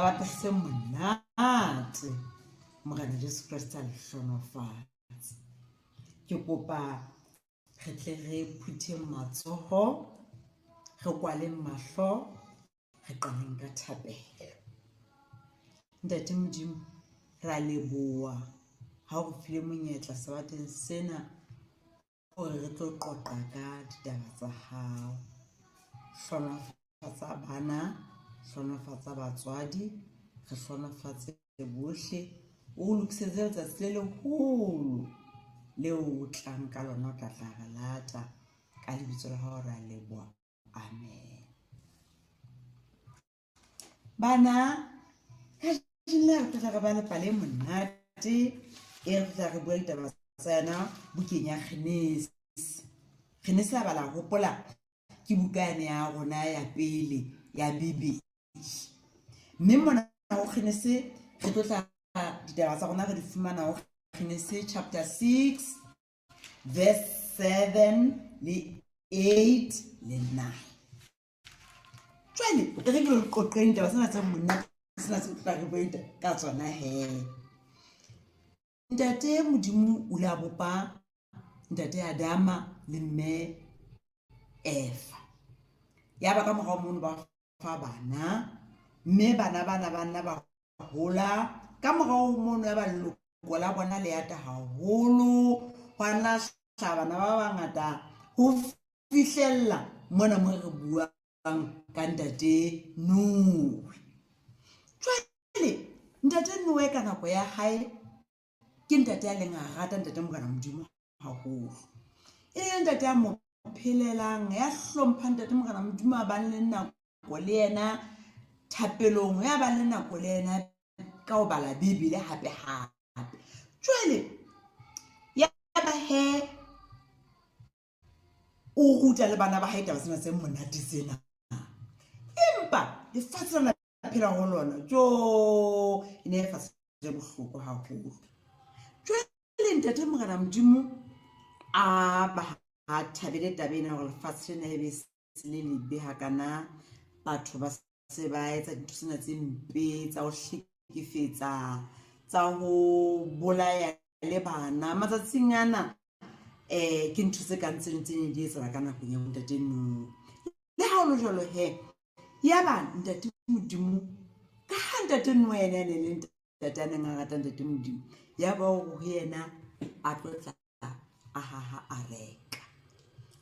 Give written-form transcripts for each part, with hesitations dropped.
Sabata se monate Morena Jesu Kriste a le hlonofatse. Ke kopa re tle re phuthe matsoho, re kwale mahlo, re qaleng ka thapelo. Ntate Modimo ra leboha ha o file monyetla sabateng sena hore re tlo qoqa ka ditaba tsa hao. Hlonofatsa bana, hlonofatsa batswadi, re hlonofatse bohle, o lokisetse letsatsi le leholo leo o tlang ka lona o tla re lata ka lebitso la hao ra leboha. Amen. Bana ka jina re tla re ba le pale monate e re tla re bua ditaba tsa yona bukeng ya Genesis. Genesis a bala hopola ke bukane ya rona ya pele ya Bibele. Mme mona ho Genesis re tlo tla ditaba tsa rona re di fumana ho Genesis chapter 6 verse 7 le 8 le 9. Jwale re ke lo qoqeng ditaba tsena tsa monna sena se tla re bua ka tsona he. Ntate Modimo o la bopa ntate Adama le mme Eva. Ya ba ka morao mono ba fa bana, mme bana ba hola ka morao mono ya ba leloko la bona le ata haholo, hwana bana ba bangata ho fihlella mona mo re buang ka ntate Noe. Jwale ntate Noe ka nako ya hae ke ntate ya leng a rata ntate Morena Modimo haholo. Ntate ya mo phelelang ya hlompha ntate Morena Modimo a bang le nako le yena thapelong, ya bang le nako le yena ka ho bala Bibele hape. Jwale ya ba he o ruta le bana ba hae taba tsena tse monate tsena, empa lefatshe la phela ho lona jo e ne fa se bohloko haholo. Jwale ntate Morena Modimo a ba ha thabele tabeng hore lefatshe ne be se le lebe hakana, batho ba se ba etsa dintho tsena tse mpe tsa ho hlekefetsa, tsa ho bolaya le bana matsatsing ana. Ke ntho tse kang tseno tse ne di etsa ka nako ya ntate Noe. Le ha o jwalo he, ya ba ntate Modimo ka ha ntate Noe ene ne le ntate a neng a rata ntate Modimo, ya ba ho yena a tlotla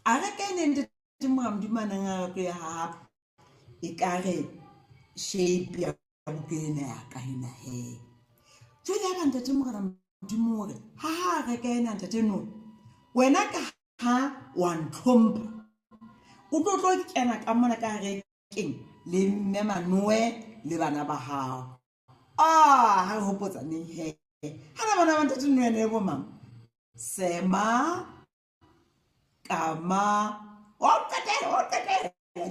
a reka ene ntate Morena Modimo a neng a rata ya ha e kare shape ya bukene ya ka hina he. Jwale ya ba ntate Morena Modimo hore ha reka ena ntate Noe, wena ka ha wa ntlhompha o tlo kena ka mona ka rekeng le mme Manoe le bana ba hao. Ha re hopotsa neng he, ha bona ba ntate Noe ne bo mang? Sema, Kama, o qetela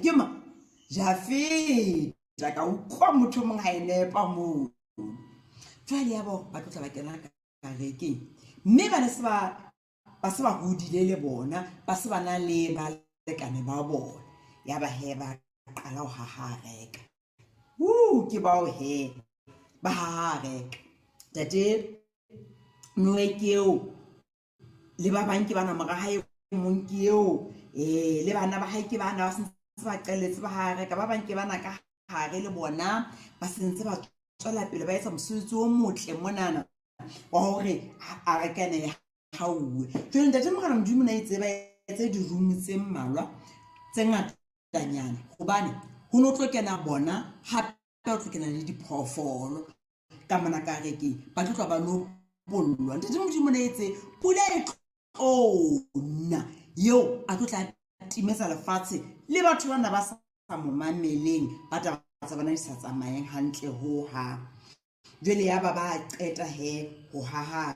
ke ma Jafeta ka utlwa motho mong ha nepa moo. Jwale ya ba tlo ba kena ka rekeng, mme bana se ba hodile le bona, ba se bana le balekane ba bona. Ya ba he ba qala ho ha reka. Ke bao he ba ha reka. Tate Noe keo le ba bang ke bana mora hae mong keo, le bana ba hae ke bana ba se ba qeletse ba ha reka, ba bang ke bana ka hare le bona ba sentse ba tswela pele ba etsa mosebetsi o motle monana wa hore a rekane ya hauwe. Jwale ntate Morena Modimo na itse ba etse di-room tse mmalwa tse ngatanyana, hobane ho no tlo kena bona hape o tlo kena le diphoofolo ka mona ka rekeng, ba tlo ba lo bollwa. Ntate Modimo na itse pula e tlona yo a tlo tla timetsa lefatshe le batho bana ba sa mo mameleng, ba taba tsa bana di sa tsamayeng hantle ho ha. Jwale ya ba qeta he ho ha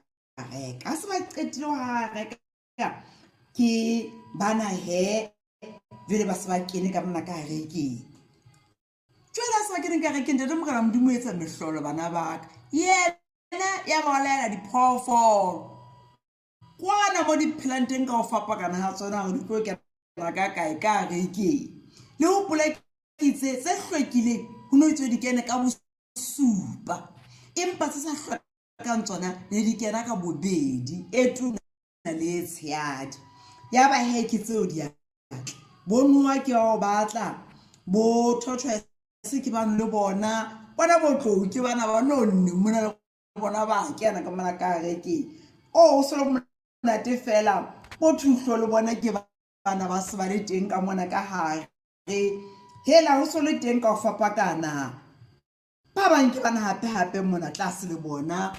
reka. Ha se ba qetile ho ha reka ke bana he, jwale ba se ba kene ka mona ka rekeng. Jwale ha se ba kene ka rekeng, ntate Morena Modimo etsa mehlolo bana ba ka, yena ya ba laela diphoofolo kwana mo di phelang teng ka ho fapakana ha tsona hore di tlo kena ka kae ka rekeng. Le ho polekitse tse hlwekileng ho no itswe di kene ka supa empa se sa hlokang tsona ne di kena ka bobedi e tuna le tsheadi ya ba ke tseo di bonwa ke o batla bo thothwa se ke bana le bona botlou ke bana ba nonne mona le bona ba kena ka mana ka reke o so le monate fela bo thuhlo le bona ke bana ba se ba le teng ka mona ka hare hela ho so le teng ka ho fapakana ba bang ke bana hape mona tlase le bona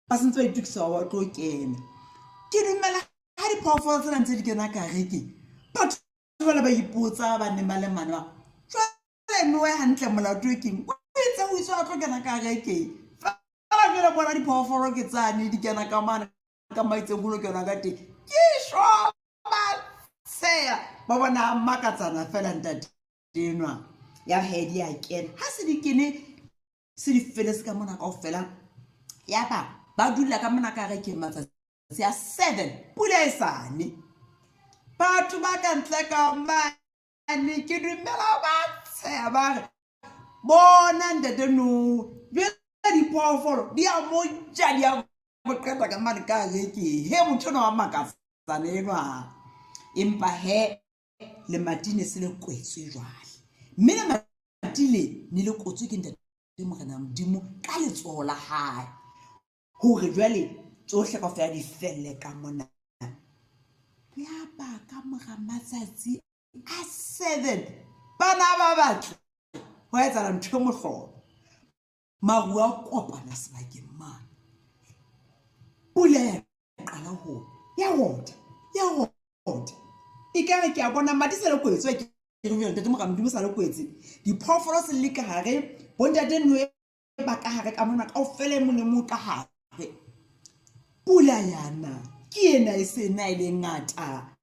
ba sentse ba itukisa wa tlo kena ke dumela ha di phofolo tsena ntse di kena ka reke batho ba ipotsa ba ne ba le mana jwale noe hantle molato ke o itse ho iswa tlo kena ka reke fela ke le bona di phofolo ke tsane di kena ka mana ka maitse go lo kena ka teng ke shwa ba tseya ba bona makatsana fela ntate dinwa ya hedi ya kena ha se di kene se di fele se ka mona ka ofela ya ba dula ka mona ka reke matsatsi ya 7 pula e sane batho ba ka ntle ka mane ke dumela ba tseya ba re bona ntate no di phofolo di a moja di a boqeta ka mane ka reke he motho no wa makatsana enwa empa he le matine se le kwetswe jwale mme le matile ne le kotswe ke ntate Morena Modimo ka letsoho la hae hore jwale tsohle ka fela di felle ka mona ya ba ka mora matsatsi a 7 bana ba batho ho etsa ntho mohlobo maru a kopana sebakeng mane pula ya qala ho ya hota ikare ke a bona mati se le kwetswe ke re ntate Morena Modimo sa le kwetse di phofolo se le ka hare bontate noe ba ka hare ka mona kaofela mone mo ka hare pula yana ke ena e sena ile ngata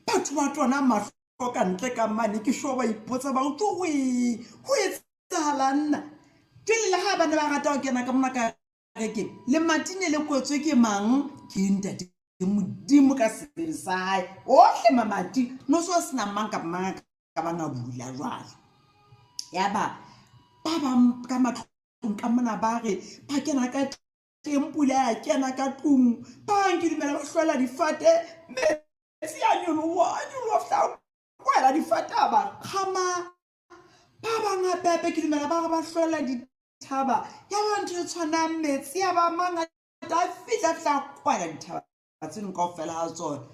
batho ba tsona mahlo ka ntle ka mane ke sho ba ipotsa ba utlo ho etsahalanna le ha bana ba rata ho kena ka mona ka reke le matine le kwetswe ke mang ke ntate Modimo ka sebele sa hae ohle mamati no so sena mang ka bana bula jwale ya ba ka matlong ka mona ba re ba kena ka tempula ya kena ka tlung ba nke dimela ba hlola difate metsi a nyoloha fla kwela difate ba khama ba banga pepe ke dimela ba hlola dithaba ya ba ntho tshwana metsi ya ba mangata fitla kwela dithaba batseng ka ofela ha tsona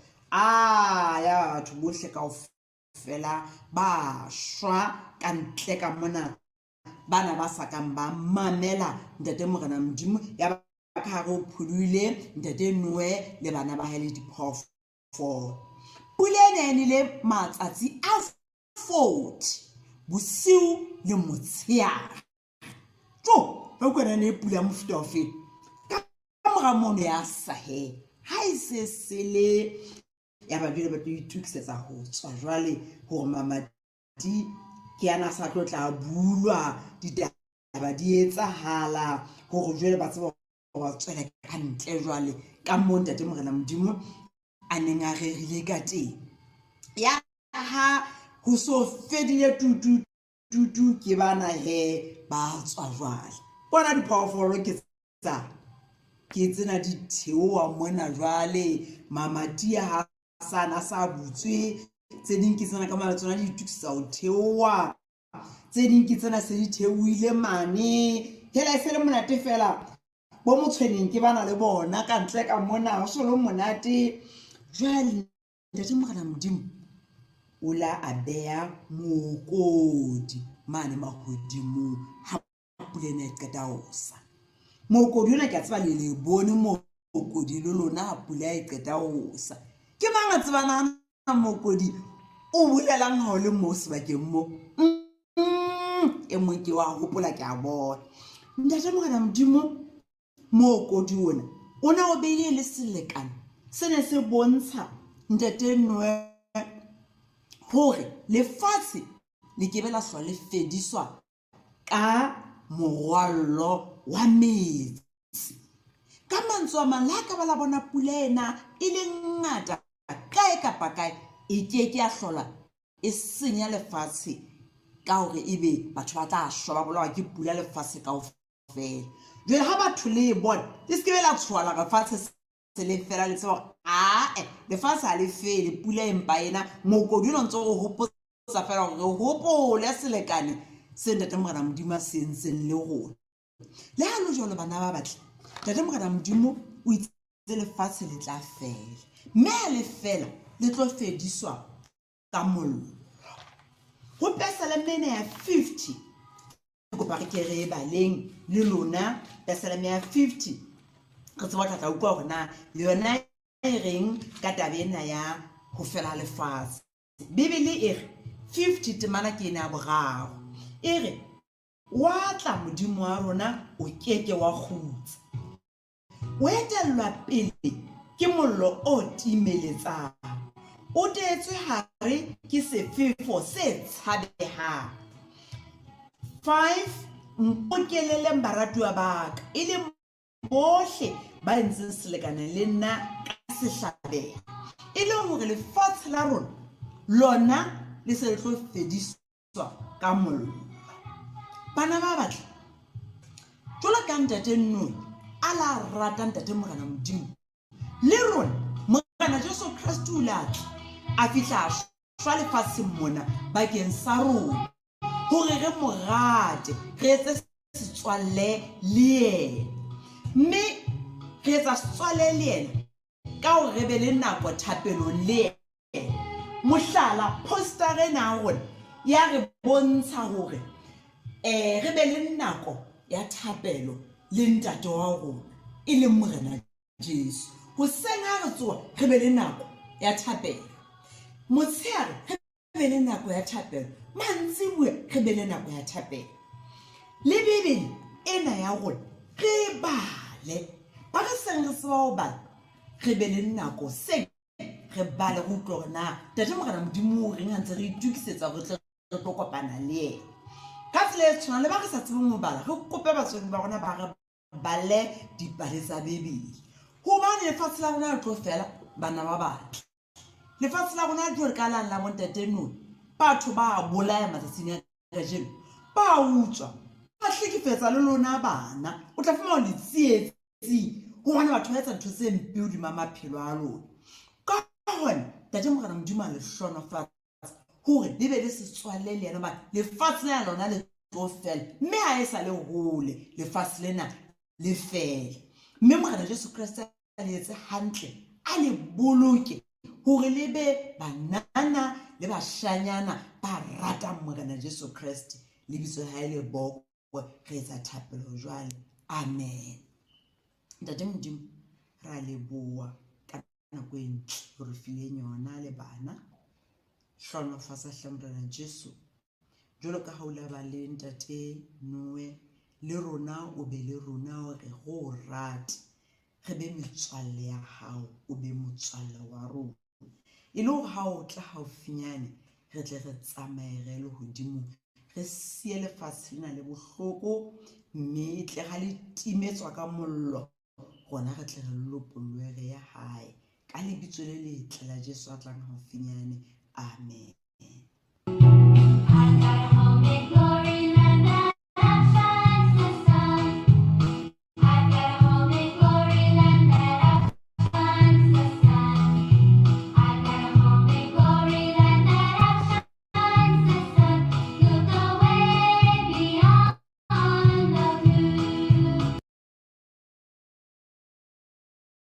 ya batho bohle ka ofela ba shwa ka ntle ka mona bana ba sakang ba mamela ntate Morena Modimo ya ba ka hare o phuluile ntate Noe le bana ba hele diphofolo pula ene le matsatsi a 40 bosiu le motshehare ba kwena ne pula mofuta ofe ka mora mono ya sahe ha ise sele ya ba jwale ba tlo itukisetsa ho tswa jwale hore mamati ke ana sa tlo tla bulwa ditaba di etsahala hore jwale ba tseba ba tswela ka ntle jwale ka mo ntate Morena Modimo a neng a rerile ka teng ya ha ho so fedile tutu ke bana he ba tswa jwale bona diphofolo ke tsena di theowa mona jwale mamati ha sana sa butswe tse ding ke tsena ka mala tsona di tukisa ho theowa tse ding ke tsena se di theoile mane hela e fele monate fela bo motshweneng ke bana le bona ka ntle ka mona ho so le monate jwale ntate Morena Modimo o la a beha mokodi mane mahodimo ha pula ena e qeta ho sa mokodi ona ke a tseba le bone mokodi le lona ha pula e qeta ho sa ke mang a tsebana mokodi o bolelang ha o le mo sebakeng mo e mong ke wa hopola ke a bona ntate Morena Modimo mokodi ona o beile le selekane se ne se bontsha ntate Noe hore lefatshe le ke bela hlola le fediswa ka morwallo wa metsi ka mantswe a mang la ka ba la bona pula ena e le ngata kae kapa kae e ke a hlola e senya lefatshe ka hore ebe batho ba tla shwa ba bolawa ke pula lefatshe kaofela. Jwale ha batho le bona le se ke be la tshola lefatshe se le fela le tse hore lefatshe ha le fele pula empa ena mokodi o ntse o hopotsa fela hore re hopole selekane se Ntate Morena Modimo a se entseng le rona. Le ha lo jwalo bana ba batle Ntate Morena Modimo o itse lefatshe le tla fela, mme ha le fela le tlo fediswa ka mollo. Ho Psalm ya 50 kopa re ke re baleng le lona Psalm ya 50 re tseba tla utlwa hore na yona e reng ka tabena ya ho fela lefatshe. Bibele e re 50 temana ke ena boraro e re wa tla Modimo wa rona o keke wa khutsa, o etellwa pele ke mollo o timeletsang, o tetswe hare ke sefefo se tshabehang. 5 mpokelele baratuwa baka e le bohle ba entseng selekane le nna ka sehlabeha, e le hore lefatshe la rona lona le se le tlo fediswa ka mollo. Bana ba batle jwalo ka Ntate Noni a la rata Ntate Morena Modimo, le rona Morena Jesu Kriste o la a fihla shwa lefatsheng mona bakeng sa rona hore re mo rate, re etse setswalle le yena, mme re etsa setswalle le yena ka hore re be le nako thapelong le yena. Mohlala postara ena rona ya re bontsha hore re be le nako ya thapelo le ntate wa rona e leng Morena Jesu. Hoseng ha re tsoha re be le nako ya thapelo, motshehare re be le nako ya thapelo, mantsibuya re be le nako ya thapelo. Le Bibele ena ya rona re bale ba re seng re tseba ho bala, re be le nako se re bale ho utlwa hore na Ntate Morena Modimo re ntse re itukisetsa hore re tlo kopana le yena. Ka tsela e tshwanang le ba re sa tsebeng ho bala, re kope batswadi ba rona ba re bale dipale tsa Bibele, hobane lefatshe la rona le tlo fela bana ba batle. Lefatshe la rona le tlo ka la bo Ntate Noni, batho ba bolaya matsatsing a kajeno, ba utswa ba hlekefetsa le lona bana, o tla fumana le tsietsing hobane batho ba etsa ntho tse mpe hodima maphelo a lona. Ka hona Ntate Morena Modimo a le hlonofatsa hore le be le setswalle le yena, hobane lefatshe la lona le tlo fela, mme ha e sa le hole lefatshe lena le fela. Mme Morena Jesu Kriste a le etse hantle, a le boloke hore le be banana le bashanyana ba ratang Morena Jesu Kriste. Lebitso la hae le bokwe, re etsa thapelo jwale. Amen. Ntate Modimo ra leboha ka nako e ntle hore fileng yona le bana. Hlonofatsa hle Morena Jesu jwalo ka ha o la ba le Ntate Noe, le rona o be le rona hore go rate re be metswalle ya hao, o be motswalle wa rona, e le hore ha o tla haufinyane re tle re tsamaye re le hodimo, re siye lefatshe lena le bohloko, mme tle ha le timetswa ka mollo gona re tle re lopollohe re ya hae ka lebitso le letle la Jesu a tlang haufinyane. Amen.